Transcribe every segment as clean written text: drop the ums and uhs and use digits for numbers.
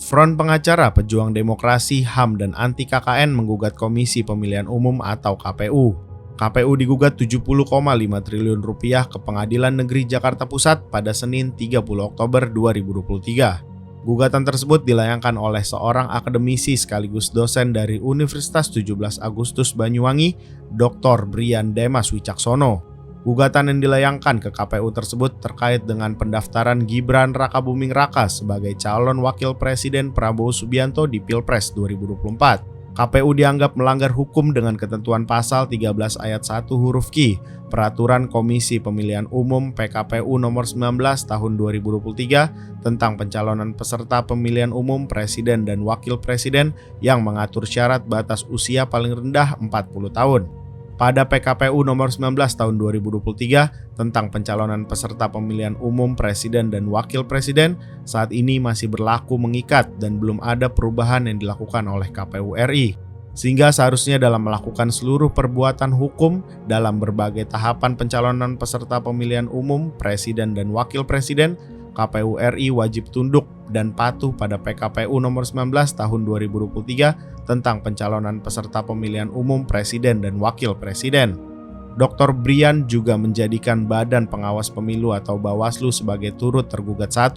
Front Pengacara Pejuang Demokrasi, HAM, dan Anti KKN menggugat Komisi Pemilihan Umum atau KPU. KPU digugat 70,5 triliun rupiah ke Pengadilan Negeri Jakarta Pusat pada Senin 30 Oktober 2023. Gugatan tersebut dilayangkan oleh seorang akademisi sekaligus dosen dari Universitas 17 Agustus Banyuwangi, Dr. Brian Demas Wicaksono. Gugatan yang dilayangkan ke KPU tersebut terkait dengan pendaftaran Gibran Rakabuming Raka sebagai calon wakil presiden Prabowo Subianto di Pilpres 2024. KPU dianggap melanggar hukum dengan ketentuan pasal 13 ayat 1 huruf Q Peraturan Komisi Pemilihan Umum PKPU nomor 19 tahun 2023 tentang pencalonan peserta pemilihan umum presiden dan wakil presiden yang mengatur syarat batas usia paling rendah 40 tahun. Pada PKPU nomor 19 tahun 2023 tentang pencalonan peserta pemilihan umum presiden dan wakil presiden saat ini masih berlaku mengikat dan belum ada perubahan yang dilakukan oleh KPU RI. Sehingga seharusnya dalam melakukan seluruh perbuatan hukum dalam berbagai tahapan pencalonan peserta pemilihan umum presiden dan wakil presiden, KPU RI wajib tunduk dan patuh pada PKPU nomor 19 tahun 2023 tentang pencalonan peserta pemilihan umum presiden dan wakil presiden. Dr. Brian juga menjadikan Badan Pengawas Pemilu atau Bawaslu sebagai turut tergugat 1,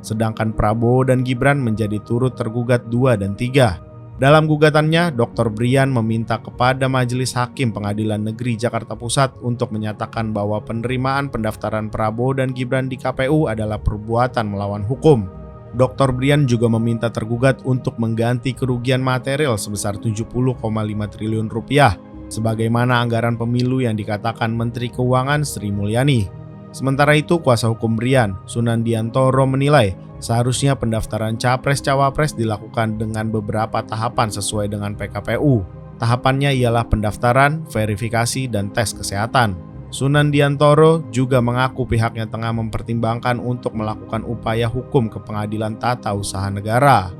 sedangkan Prabowo dan Gibran menjadi turut tergugat 2 dan 3. Dalam gugatannya, Dr. Brian meminta kepada Majelis Hakim Pengadilan Negeri Jakarta Pusat untuk menyatakan bahwa penerimaan pendaftaran Prabowo dan Gibran di KPU adalah perbuatan melawan hukum. Dr. Brian juga meminta tergugat untuk mengganti kerugian material sebesar 70,5 triliun rupiah, sebagaimana anggaran pemilu yang dikatakan Menteri Keuangan Sri Mulyani. Sementara itu, kuasa hukum Brian, Sunandiantoro, menilai seharusnya pendaftaran Capres-Cawapres dilakukan dengan beberapa tahapan sesuai dengan PKPU. Tahapannya ialah pendaftaran, verifikasi, dan tes kesehatan. Sunandiantoro juga mengaku pihaknya tengah mempertimbangkan untuk melakukan upaya hukum ke Pengadilan Tata Usaha Negara.